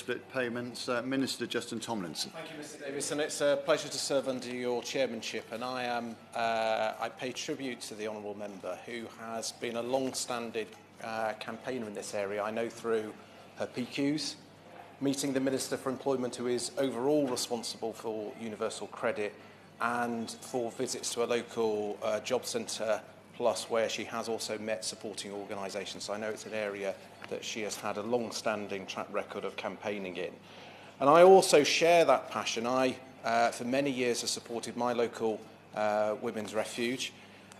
split payments. Minister Justin Tomlinson. Thank you, Mr Davis, and it's a pleasure to serve under your chairmanship. And I pay tribute to the honourable member, who has been a long-standing campaigner in this area. I know through her PQs, meeting the Minister for Employment, who is overall responsible for universal credit, and for visits to a local job centre, plus where she has also met supporting organisations. So I know it's an area that she has had a long-standing track record of campaigning in. And I also share that passion. I, for many years, have supported my local Women's Refuge,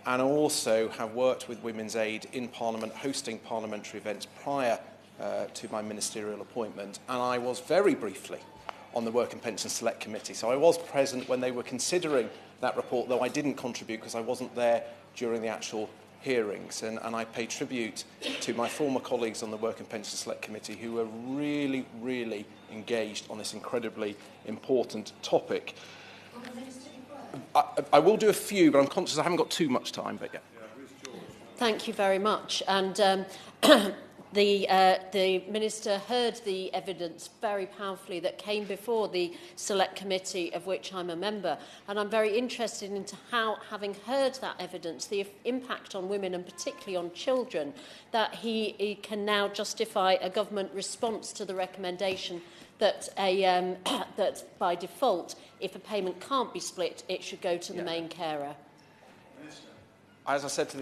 and also have worked with Women's Aid in Parliament, hosting parliamentary events prior to my ministerial appointment. And I was very briefly on the Work and Pension Select Committee. So I was present when they were considering that report, though I didn't contribute because I wasn't there during the actual hearings. And I pay tribute to my former colleagues on the Work and Pension Select Committee, who were really, really engaged on this incredibly important topic. I will do a few, but I'm conscious I haven't got too much time, but yeah. Thank you very much. And the Minister heard the evidence very powerfully that came before the Select Committee, of which I'm a member. And I'm very interested into how, having heard that evidence, the impact on women and particularly on children, that he can now justify a government response to the recommendation that, that by default, if a payment can't be split, it should go to the main carer. As I said to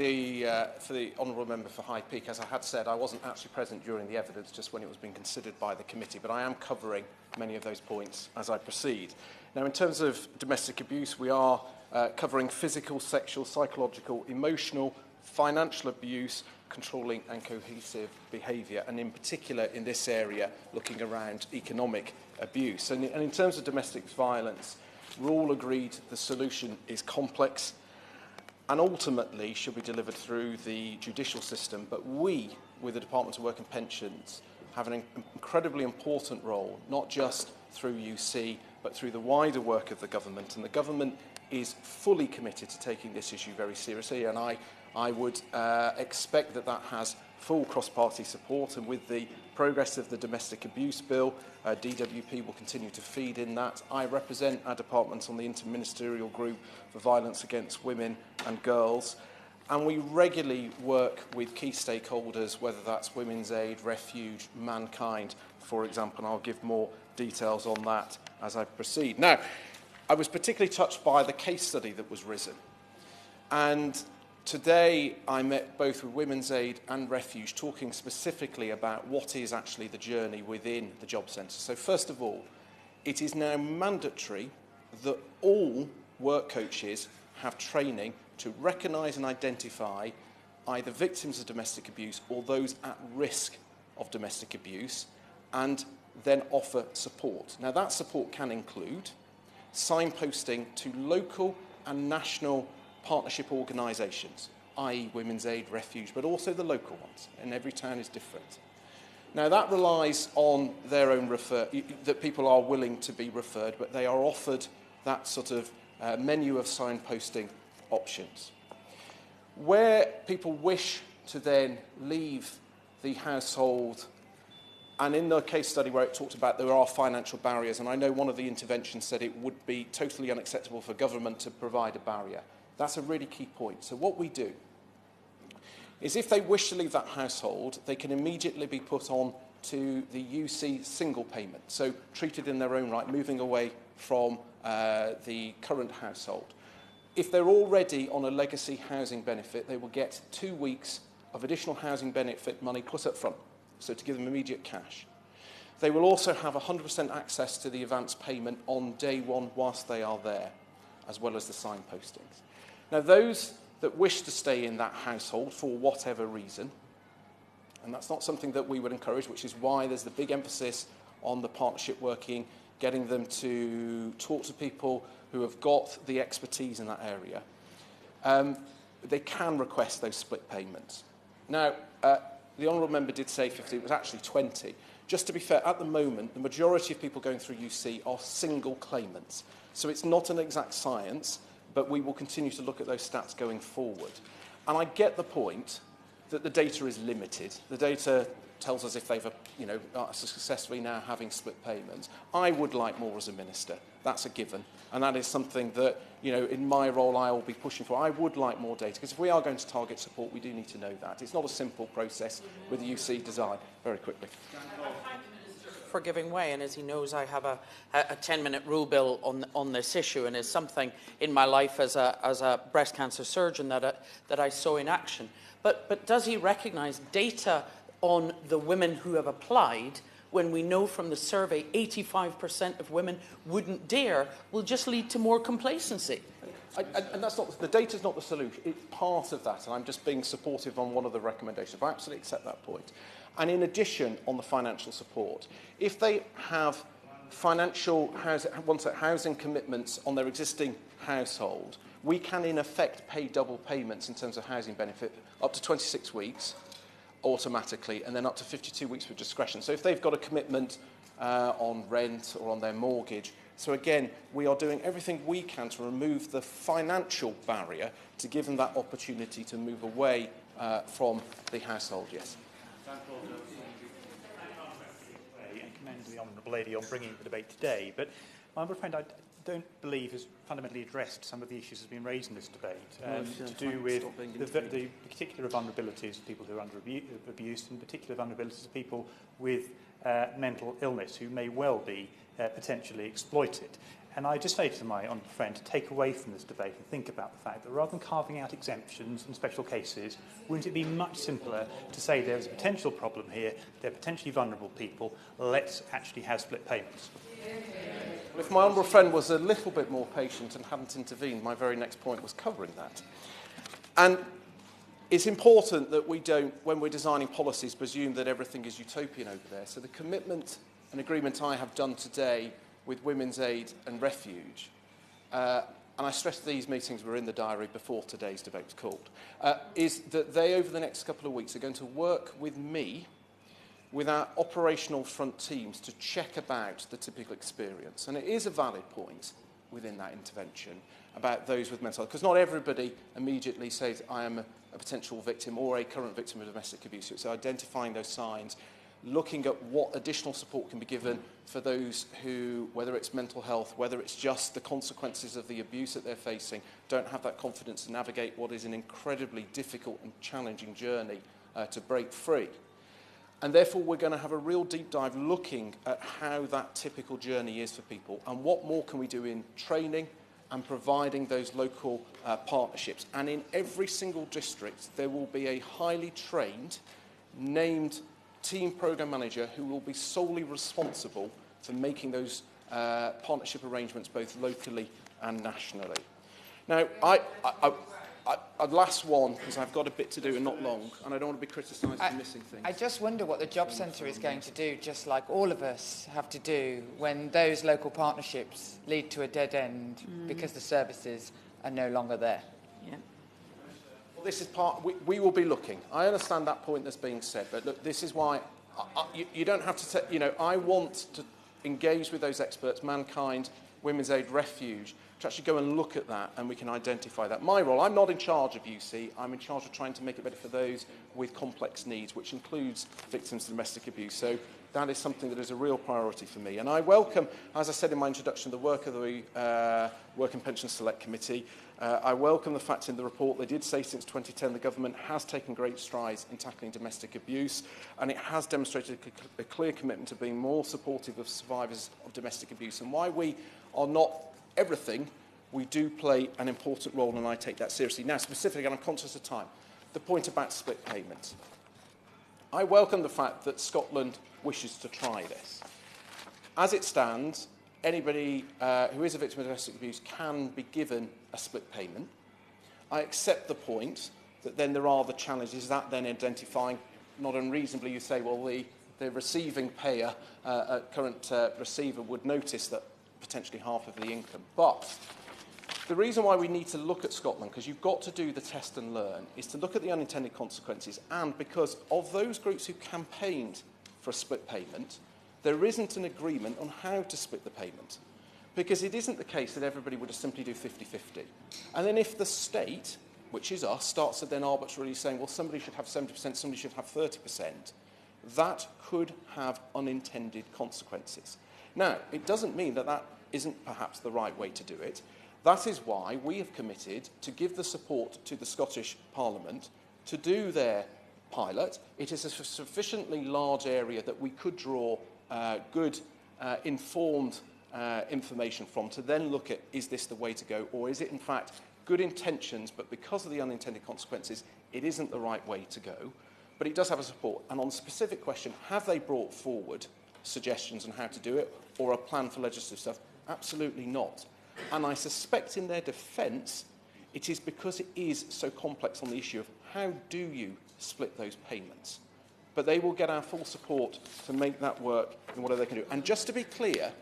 for the honourable member for High Peak, as I had said, I wasn't actually present during the evidence, just when it was being considered by the committee, but I am covering many of those points as I proceed. Now, in terms of domestic abuse, we are covering physical, sexual, psychological, emotional, financial abuse, controlling and cohesive behaviour, and in particular in this area, looking around economic abuse. And in terms of domestic violence, we're all agreed the solution is complex and ultimately should be delivered through the judicial system. But we, with the Department of Work and Pensions, have an incredibly important role, not just through UC, but through the wider work of the government. And the government is fully committed to taking this issue very seriously, and I would expect that that has full cross-party support. And with the progress of the Domestic Abuse Bill, DWP will continue to feed in that. I represent our department on the Interministerial Group for Violence Against Women and Girls, and we regularly work with key stakeholders, whether that's Women's Aid, Refuge, Mankind, for example, and I'll give more details on that as I proceed. Now, I was particularly touched by the case study that was risen, and today I met both with Women's Aid and Refuge, talking specifically about what is actually the journey within the job centre. So first of all, it is now mandatory that all work coaches have training to recognise and identify either victims of domestic abuse or those at risk of domestic abuse, and then offer support. Now, that support can include signposting to local and national partnership organisations, i.e. Women's Aid, Refuge, but also the local ones, and every town is different. Now, that relies on their own that people are willing to be referred, but they are offered that sort of menu of signposting options. Where people wish to then leave the household, and in the case study where it talked about there are financial barriers, and I know one of the interventions said it would be totally unacceptable for government to provide a barrier. That's a really key point. So what we do is if they wish to leave that household, they can immediately be put on to the UC single payment, so treated in their own right, moving away from the current household. If they're already on a legacy housing benefit, they will get 2 weeks of additional housing benefit money put up front, so to give them immediate cash. They will also have 100% access to the advance payment on day one whilst they are there, as well as the signpostings. Now, those that wish to stay in that household for whatever reason, and that's not something that we would encourage, which is why there's the big emphasis on the partnership working, getting them to talk to people who have got the expertise in that area, they can request those split payments. Now, the honourable member did say 50, it was actually 20. Just to be fair, at the moment, the majority of people going through UC are single claimants. So it's not an exact science, but we will continue to look at those stats going forward. And I get the point that the data is limited. The data tells us if they've, are successfully now having split payments. I would like more as a minister. That's a given. And that is something that, in my role, I will be pushing for. I would like more data, because if we are going to target support, we do need to know that. It's not a simple process with the UC design. Very quickly. For giving way, and as he knows, I have a 10-minute rule bill on this issue, and is something in my life as a breast cancer surgeon that I saw in action. But does he recognise data on the women who have applied, when we know from the survey 85% of women wouldn't dare, will just lead to more complacency? And that's not, the data's not the solution. It's part of that, and I'm just being supportive on one of the recommendations. I absolutely accept that point. And in addition, on the financial support, if they have housing commitments on their existing household, we can in effect pay double payments in terms of housing benefit up to 26 weeks automatically, and then up to 52 weeks with discretion. So if they've got a commitment on rent or on their mortgage, so again, we are doing everything we can to remove the financial barrier to give them that opportunity to move away from the household. Yes. And commend the Honourable Lady on bringing the debate today, but my honourable friend, I don't believe has fundamentally addressed some of the issues that have been raised in this debate, to do with the particular vulnerabilities of people who are under abuse, and particular vulnerabilities of people with mental illness who may well be potentially exploited. And I just say to my honourable friend to take away from this debate and think about the fact that rather than carving out exemptions and special cases, wouldn't it be much simpler to say there's a potential problem here, they're potentially vulnerable people, let's actually have split payments? If my honourable friend was a little bit more patient and hadn't intervened, my very next point was covering that. And it's important that we don't, when we're designing policies, presume that everything is utopian over there. So the commitment and agreement I have done today with Women's Aid and Refuge, and I stress these meetings were in the diary before today's debate was called, is that they, over the next couple of weeks, are going to work with me, with our operational front teams, to check about the typical experience. And it is a valid point within that intervention about those with mental health, because not everybody immediately says, I am a potential victim or a current victim of domestic abuse. So it's identifying those signs, looking at what additional support can be given for those who, whether it's mental health, whether it's just the consequences of the abuse that they're facing, don't have that confidence to navigate what is an incredibly difficult and challenging journey to break free. And therefore, we're going to have a real deep dive looking at how that typical journey is for people and what more can we do in training and providing those local partnerships. And in every single district, there will be a highly trained, named team programme manager who will be solely responsible for making those partnership arrangements both locally and nationally. Now, last one, because I've got a bit to do and not long, and I don't want to be criticised for missing things. I just wonder what the Job Centre is going to do, just like all of us have to do when those local partnerships lead to a dead end because the services are no longer there. Yeah. Well, this is part, we will be looking. I understand that point that's being said, but look, this is why you don't have to, I want to engage with those experts, Mankind, Women's Aid, Refuge, to actually go and look at that, and we can identify that. My role, I'm not in charge of UC, I'm in charge of trying to make it better for those with complex needs, which includes victims of domestic abuse. So that is something that is a real priority for me. And I welcome, as I said in my introduction, the work of the Work and Pension Select Committee. I welcome the fact in the report they did say since 2010 the government has taken great strides in tackling domestic abuse, and it has demonstrated a clear commitment to being more supportive of survivors of domestic abuse. And why we are not everything, we do play an important role, and I take that seriously. Now, specifically, and I'm conscious of time, the point about split payments. I welcome the fact that Scotland wishes to try this. As it stands, anybody who is a victim of domestic abuse can be given a split payment. I accept the point that then there are the challenges, that then identifying, not unreasonably, you say, well, the receiving payer, current receiver, would notice that potentially half of the income. But the reason why we need to look at Scotland, because you've got to do the test and learn, is to look at the unintended consequences, and because of those groups who campaigned for a split payment, there isn't an agreement on how to split the payment. Because it isn't the case that everybody would just simply do 50-50. And then if the state, which is us, starts to then arbitrarily saying, well, somebody should have 70%, somebody should have 30%, that could have unintended consequences. Now, it doesn't mean that that isn't perhaps the right way to do it. That is why we have committed to give the support to the Scottish Parliament to do their pilot. It is a sufficiently large area that we could draw good, informed information from to then look at, is this the way to go, or is it in fact good intentions, but because of the unintended consequences, it isn't the right way to go. But it does have a support. And on the specific question, have they brought forward suggestions on how to do it, or a plan for legislative stuff? Absolutely not. And I suspect in their defence, it is because it is so complex on the issue of how do you split those payments. But they will get our full support to make that work in whatever they can do. And just to be clear,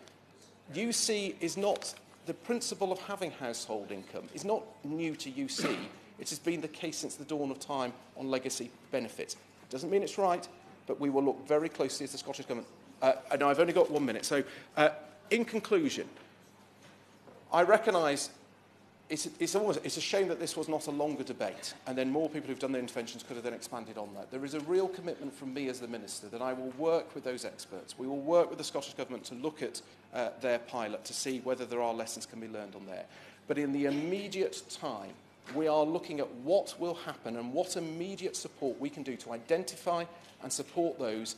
UC is not, the principle of having household income is not new to UC. It has been the case since the dawn of time on legacy benefits. It doesn't mean it's right, but we will look very closely as the Scottish Government. And I've only got 1 minute. So in conclusion, I recognise it's a shame that this was not a longer debate, and then more people who've done their interventions could have then expanded on that. There is a real commitment from me as the Minister that I will work with those experts. We will work with the Scottish Government to look at their pilot to see whether there are lessons can be learned on there. But in the immediate time, we are looking at what will happen and what immediate support we can do to identify and support those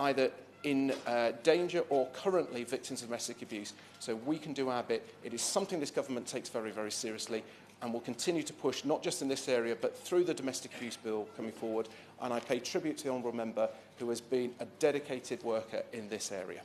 either in danger or currently victims of domestic abuse, so we can do our bit. It is something this government takes very, very seriously and will continue to push, not just in this area, but through the domestic abuse bill coming forward. And I pay tribute to the Honourable Member, who has been a dedicated worker in this area.